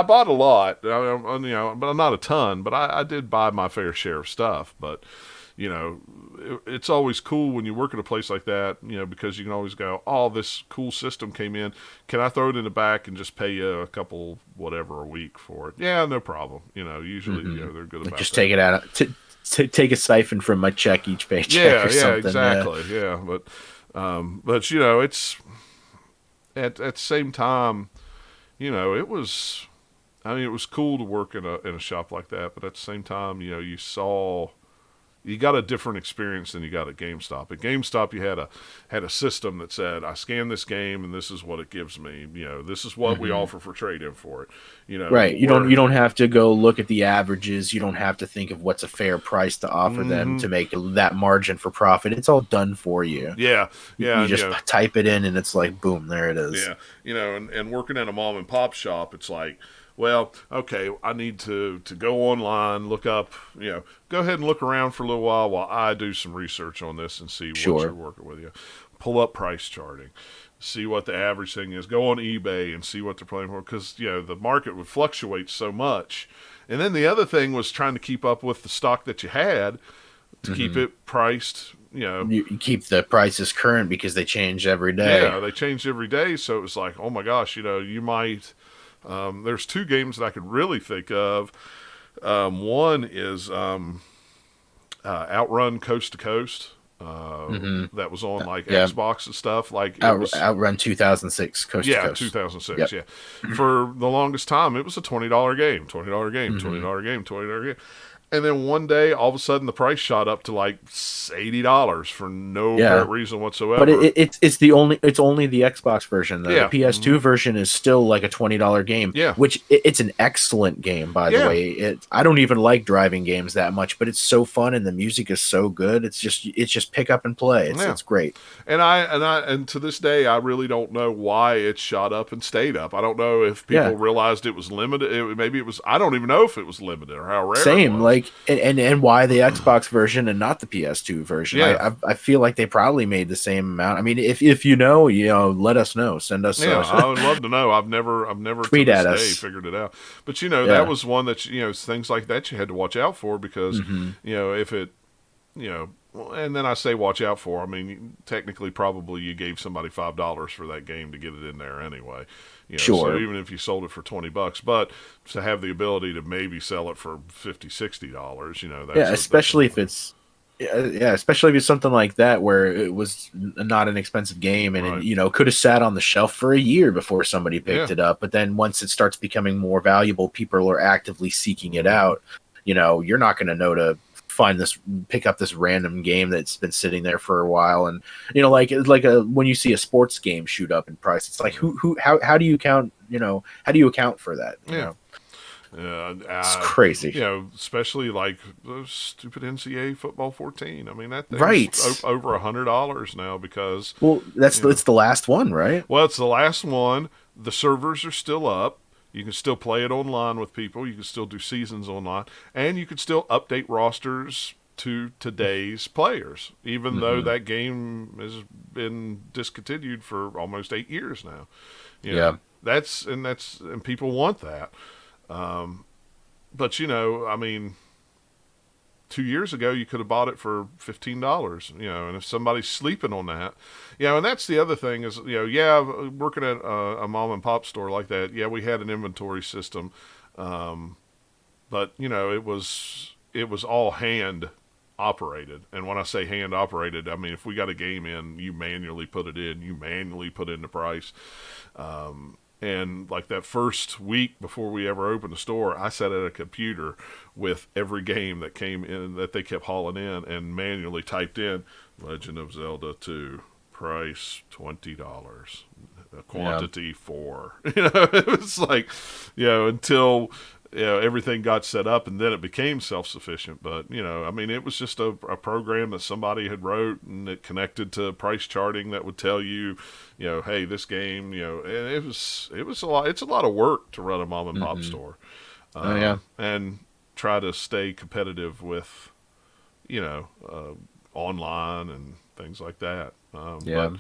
S2: bought a lot, but not a ton. But I did buy my fair share of stuff. But it's always cool when you work at a place like that, because you can always go, oh, this cool system came in. Can I throw it in the back and just pay you a couple whatever a week for it? Yeah, no problem. Usually they're good about
S1: Just
S2: that.
S1: take it out. Take a siphon from my check each paycheck or something.
S2: Exactly. Yeah, but it's at the same time, it was. I mean, it was cool to work in a shop like that, but at the same time, you got a different experience than you got at GameStop. At GameStop, you had a system that said, I scan this game and this is what it gives me. This is what we offer for trade-in for it.
S1: Right. You don't have to go look at the averages. You don't have to think of what's a fair price to offer them to make that margin for profit. It's all done for you.
S2: Yeah.
S1: You just type it in and it's like, boom, there it is.
S2: Yeah. And working at a mom and pop shop, it's like, well, okay, I need to go online, look up, go ahead and look around for a little while I do some research on this and see what you're working with. Pull up price charting, see what the average thing is. Go on eBay and see what they're playing for, because the market would fluctuate so much. And then the other thing was trying to keep up with the stock that you had to keep it priced.
S1: You keep the prices current because they change every day.
S2: Yeah, they changed every day, so it was like, oh my gosh, you might. There's two games that I could really think of. One is Outrun Coast to Coast. That was on Xbox and stuff. Like
S1: Outrun 2006 Coast to Coast.
S2: 2006. Yep. Yeah, for the longest time, it was a $20 game, $20 game, $20 game, $20 game. And then one day, all of a sudden, the price shot up to like $80 for no apparent reason whatsoever.
S1: But it's only the Xbox version. The PS2 version is still like a $20 game.
S2: Yeah,
S1: which it's an excellent game, by the way. I don't even like driving games that much, but it's so fun and the music is so good. It's just pick up and play. It's great.
S2: And to this day, I really don't know why it shot up and stayed up. I don't know if people realized it was limited. Maybe it was. I don't even know if it was limited or how rare.
S1: Same,
S2: it was.
S1: like. And why the Xbox version and not the PS2 version?
S2: Yeah.
S1: I feel like they probably made the same amount. I mean, if you know, let us know. Send us.
S2: I would love to know. I've never
S1: tweet
S2: to
S1: at
S2: this
S1: us.
S2: day figured it out. But that was one that things like that you had to watch out for, because if it and then I say watch out for. I mean, technically, probably you gave somebody $5 for that game to get it in there anyway.
S1: Sure.
S2: So even if you sold it for $20, but to have the ability to maybe sell it for $50, $60, that's
S1: especially if it's. Yeah, especially if it's something like that where it was not an expensive game and it, could have sat on the shelf for a year before somebody picked it up. But then once it starts becoming more valuable, people are actively seeking it out. You're not going to know to pick up this random game that's been sitting there for a while. And when you see a sports game shoot up in price, it's like how do you count? How do you account for that? It's crazy.
S2: Especially like the stupid NCAA football 14. I mean, that thing's over $100 now because
S1: it's the last one, right?
S2: Well, it's the last one. The servers are still up. You can still play it online with people. You can still do seasons online, and you can still update rosters to today's players, even though that game has been discontinued for almost 8 years now. And people want that. But I mean, 2 years ago you could have bought it for $15, and if somebody's sleeping on that, and that's the other thing is, working at a mom and pop store like that, we had an inventory system, but it was all hand operated. And when I say hand operated, I mean, if we got a game in, you manually put it in, you manually put in the price. And like that first week before we ever opened the store, I sat at a computer with every game that came in that they kept hauling in and manually typed in Legend of Zelda 2, price $20, quantity 4. It was like, until everything got set up, and then it became self-sufficient. But I mean, it was just a program that somebody had wrote, and it connected to price charting that would tell you, hey, this game, and it was a lot. It's a lot of work to run a mom and pop store, and try to stay competitive with, online and things like that. But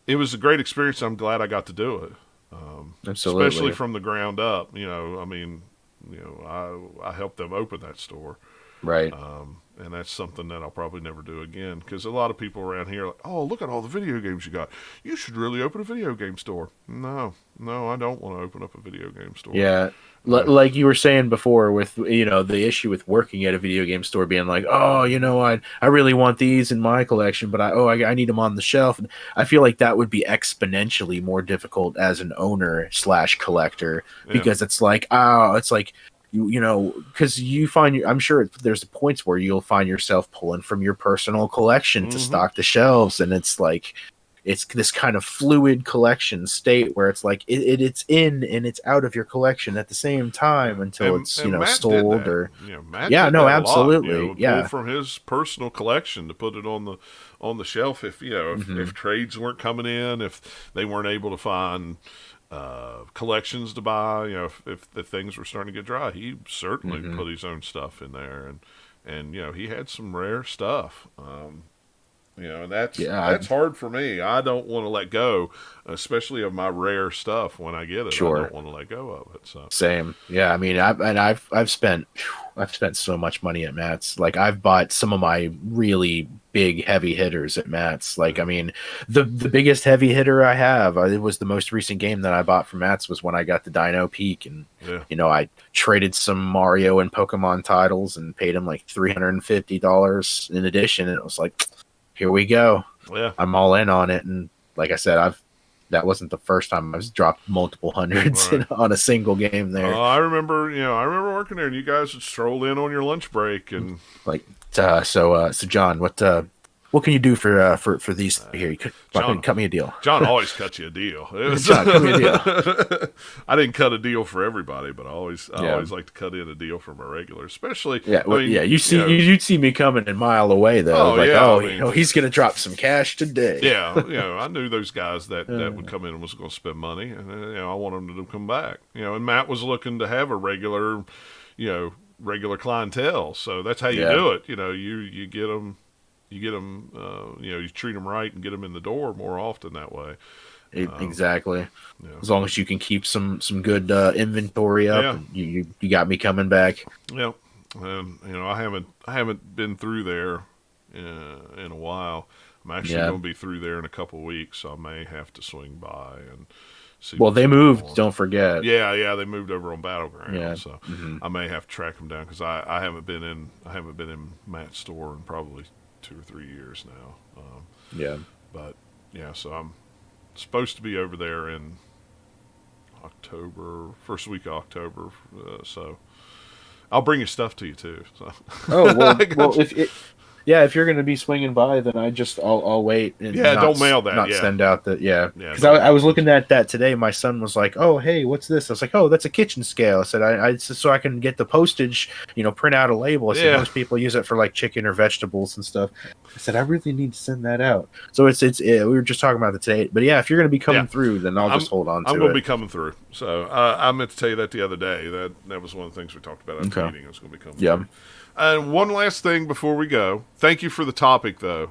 S2: it was a great experience. I'm glad I got to do it.
S1: Absolutely,
S2: especially from the ground up. I mean. I helped them open that store.
S1: Right.
S2: And that's something that I'll probably never do again, because a lot of people around here are like, oh, look at all the video games you got. You should really open a video game store. No, I don't want to open up a video game store.
S1: Yeah. Like you were saying before with, the issue with working at a video game store being like, oh, I really want these in my collection, but I need them on the shelf. And I feel like that would be exponentially more difficult as an owner / collector, because it's like, because you find, I'm sure there's points where you'll find yourself pulling from your personal collection to stock the shelves. And it's like, it's this kind of fluid collection state where it's like it's in and it's out of your collection at the same time until it's sold or
S2: Matt absolutely
S1: pull
S2: from his personal collection to put it on the shelf if if trades weren't coming in, if they weren't able to find collections to buy, if the things were starting to get dry, he certainly put his own stuff in there, and he had some rare stuff. And that's
S1: Yeah,
S2: that's hard for me. I don't want to let go, especially of my rare stuff. When I get it, I
S1: sure.
S2: don't want to let go of it. So
S1: Same. Yeah, I mean, I've spent so much money at Matt's. Like I've bought some of my really big heavy hitters at Matt's. Like I mean, the biggest heavy hitter I have, it was the most recent game that I bought from Matt's was when I got the Dino Peak, and
S2: yeah,
S1: I traded some Mario and Pokemon titles and paid him like $350 in addition, and it was like, here we go.
S2: yeah.
S1: I'm all in on it, and like I said, that wasn't the first time I was dropped multiple hundreds
S2: Right.
S1: on a single game there.
S2: I remember, I remember working there, and you guys would stroll in on your lunch break, and
S1: Like, so John, what can you do for these here?
S2: John,
S1: Cut me a deal.
S2: John always cuts you a deal.
S1: John, cut me a deal.
S2: I didn't cut a deal for everybody, but I always
S1: Yeah.
S2: like to cut in a deal for my regular, especially.
S1: Yeah, well,
S2: I mean,
S1: yeah. You'd see me coming a mile away though.
S2: Oh,
S1: Like,
S2: yeah,
S1: oh,
S2: I mean-
S1: he's gonna drop some cash today.
S2: Yeah, I knew those guys that would come in and was going to spend money, and I wanted them to come back. And Matt was looking to have a regular, regular clientele, so that's how you
S1: Yeah.
S2: do it. You get them. You get them, you treat them right and get them in the door more often that way.
S1: Exactly.
S2: Yeah.
S1: As long as you can keep some good inventory up,
S2: Yeah.
S1: you got me coming back.
S2: Yeah, and I haven't been through there in a while. I'm actually
S1: Yeah.
S2: going to be through there in a couple of weeks, so I may have to swing by and see.
S1: Well,
S2: what's
S1: they
S2: going
S1: moved.
S2: on.
S1: Don't forget.
S2: Yeah, they moved over on Battleground,
S1: Yeah.
S2: so
S1: Mhm.
S2: I may have to track them down because I haven't been in Matt's store in probably 2 or 3 years now.
S1: Yeah.
S2: But yeah, so I'm supposed to be over there in October, first week of October. So I'll bring your stuff to you too. So.
S1: Oh well,
S2: I got you.
S1: if you're gonna be swinging by, then I'll wait and
S2: Yeah,
S1: not
S2: don't mail that,
S1: not
S2: yeah.
S1: send out the
S2: Yeah,
S1: because
S2: don't
S1: I was
S2: mail
S1: looking at that today. My son was like, "Oh, hey, what's this?" I was like, "Oh, that's a kitchen scale." I said, "I so I can get the postage, print out a label." I said,
S2: Yeah.
S1: "Most people use it for like chicken or vegetables and stuff." I said, "I really need to send that out." So we were just talking about it today, but yeah, if you're gonna be coming
S2: Yeah.
S1: through, then I'll just hold on to
S2: I'm going
S1: it.
S2: to be coming through. So I meant to tell you that the other day. That was one of the things we talked about at the
S1: Okay.
S2: meeting. I was going to be coming
S1: Yeah.
S2: through. And one last thing before we go. Thank you for the topic, though.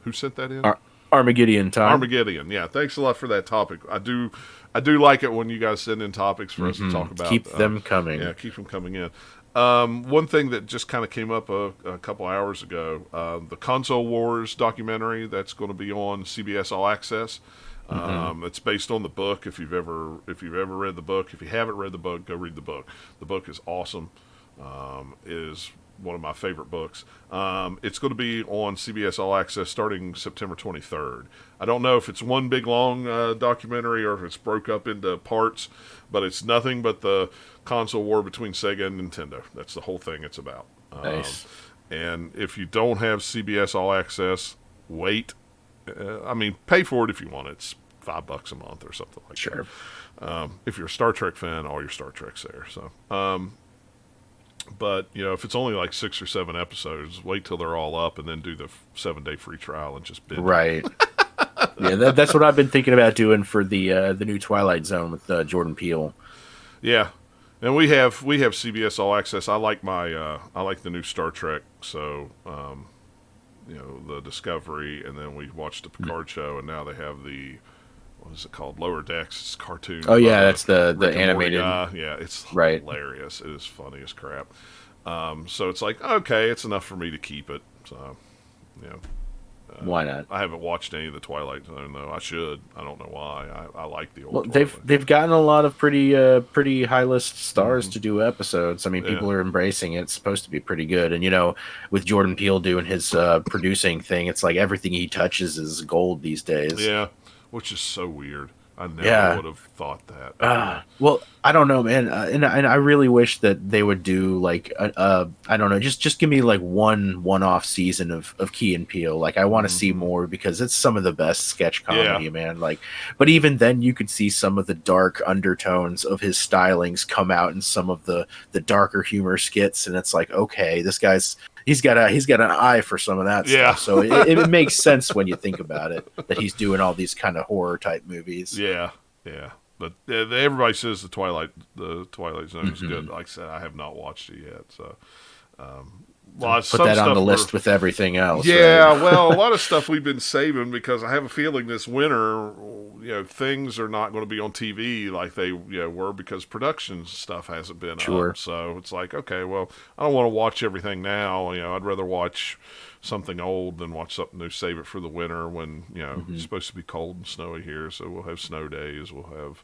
S2: Who sent that in?
S1: Armageddon time.
S2: Armageddon. Yeah, thanks a lot for that topic. I do like it when you guys send in topics for us to talk about.
S1: Keep them coming.
S2: Yeah, keep them coming in. One thing that just kind of came up a couple hours ago, the Console Wars documentary that's going to be on CBS All Access. It's based on the book. If you've ever read the book, if you haven't read the book, go read the book. The book is awesome. Is one of my favorite books. It's going to be on CBS All Access starting September 23rd. I don't know if it's one big long documentary or if it's broke up into parts, but it's nothing but the console war between Sega and Nintendo. That's the whole thing it's about.
S1: Nice.
S2: And if you don't have CBS All Access, wait. Pay for it if you want it. It's $5 a month or something like
S1: Sure.
S2: that. If you're a Star Trek fan, all your Star Trek's there. So, but if it's only like 6 or 7 episodes, wait till they're all up and then do the 7-day free trial and just binge.
S1: Right. Yeah, that's what I've been thinking about doing for the new Twilight Zone with Jordan Peele.
S2: Yeah, and we have CBS All Access. I like I like the new Star Trek. So, the Discovery, and then we watched the Picard show, and now they have the what is it called? Lower Decks. It's cartoon.
S1: Oh yeah, that's the
S2: Rick and Morty
S1: animated.
S2: guy. Yeah, it's
S1: Right.
S2: hilarious. It is funny as crap. So it's like, okay, it's enough for me to keep it. So,
S1: Why not?
S2: I haven't watched any of the Twilight Zone though. I should. I don't know why. I like the old.
S1: Well,
S2: Twilight.
S1: they've gotten a lot of pretty high list stars to do episodes. I mean, people
S2: Yeah.
S1: are embracing it. It's supposed to be pretty good. And with Jordan Peele doing his producing thing, it's like everything he touches is gold these days.
S2: Yeah, which is so weird. I never
S1: Yeah.
S2: would have thought that.
S1: Well, I don't know, man, and I really wish that they would do like I don't know, just give me like one-off season of Key and Peele. Like I want to see more because it's some of the best sketch comedy, man. Like, but even then, you could see some of the dark undertones of his stylings come out in some of the darker humor skits, and it's like, okay, this guy's. He's got an eye for some of that
S2: Yeah.
S1: stuff, so it makes sense when you think about it that he's doing all these kind of horror type movies.
S2: Yeah. But everybody says the Twilight Zone is good. Like I said, I have not watched it yet, so Well,
S1: Put that on the list with everything else.
S2: Yeah,
S1: right?
S2: well, a lot of stuff we've been saving because I have a feeling this winter, things are not going to be on TV like they were because production stuff hasn't been up. So it's like, okay, well, I don't want to watch everything now. I'd rather watch something old than watch something new. Save it for the winter when it's supposed to be cold and snowy here. So we'll have snow days. We'll have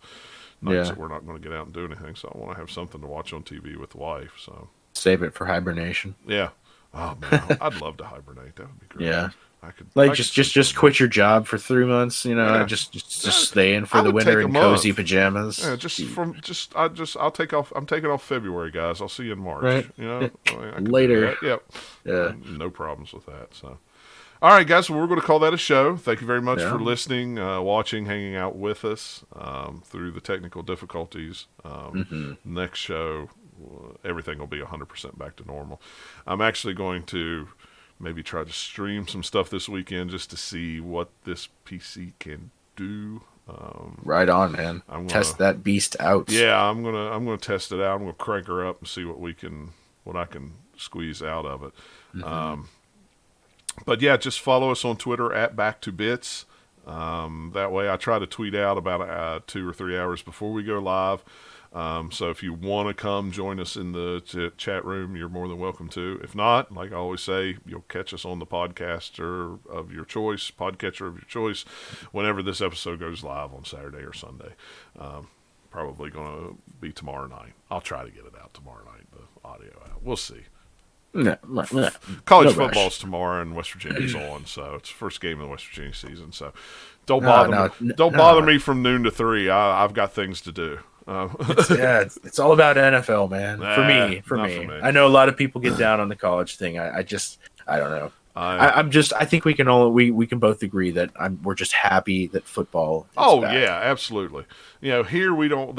S2: nights that we're not going to get out and do anything. So I want to have something to watch on TV with the wife. So
S1: save it for hibernation.
S2: Yeah. Oh man, I'd love to hibernate. That would be great.
S1: Yeah.
S2: I could
S1: just quit your job for 3 months. Just stay in for the winter in cozy pajamas.
S2: Yeah, I'll take off. I'm taking off February, guys. I'll see you in March.
S1: Right.
S2: I
S1: Later.
S2: Yep.
S1: Yeah.
S2: No problems with that. So, all right, guys. Well, we're going to call that a show. Thank you very much for listening, watching, hanging out with us through the technical difficulties. Next show, everything will be 100% back to normal. I'm actually going to maybe try to stream some stuff this weekend just to see what this PC can do.
S1: Right on, man. Test that beast out.
S2: Yeah, I'm gonna test it out. I'm gonna crank her up and see what I can squeeze out of it. But yeah, just follow us on Twitter at Back2Bits. That way, I try to tweet out about 2 or 3 hours before we go live. So if you want to come join us in the chat room, you're more than welcome to. If not, like I always say, you'll catch us on the podcatcher of your choice, whenever this episode goes live on Saturday or Sunday. Probably going to be tomorrow night. I'll try to get it out tomorrow night, the audio out. We'll see. College football's tomorrow and West Virginia's on, so it's the first game of the West Virginia season. So don't bother me from noon to 3. I've got things to do.
S1: It's all about NFL, man. For me. I know a lot of people get down on the college thing. I don't know. I think we can both agree that we're just happy that football is back.
S2: Yeah, absolutely. Here we don't.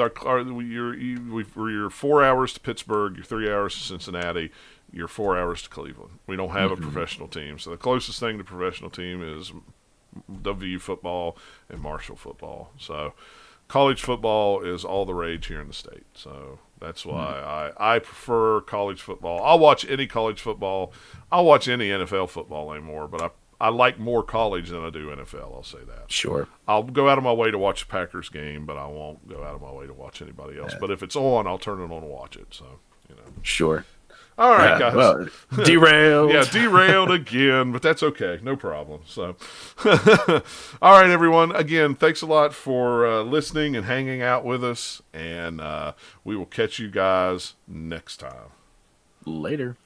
S2: You're 4 hours to Pittsburgh. You're 3 hours to Cincinnati. You're 4 hours to Cleveland. We don't have a professional team, so the closest thing to professional team is WVU football and Marshall football. So college football is all the rage here in the state. So that's why I prefer college football. I'll watch any college football. I'll watch any NFL football anymore, but I like more college than I do NFL. I'll say that.
S1: Sure.
S2: I'll go out of my way to watch the Packers game, but I won't go out of my way to watch anybody else. But if it's on, I'll turn it on and watch it. So,
S1: Sure.
S2: All right, guys.
S1: Well, derailed.
S2: Derailed again, but that's okay. No problem. So, all right, everyone. Again, thanks a lot for listening and hanging out with us, and we will catch you guys next time.
S1: Later.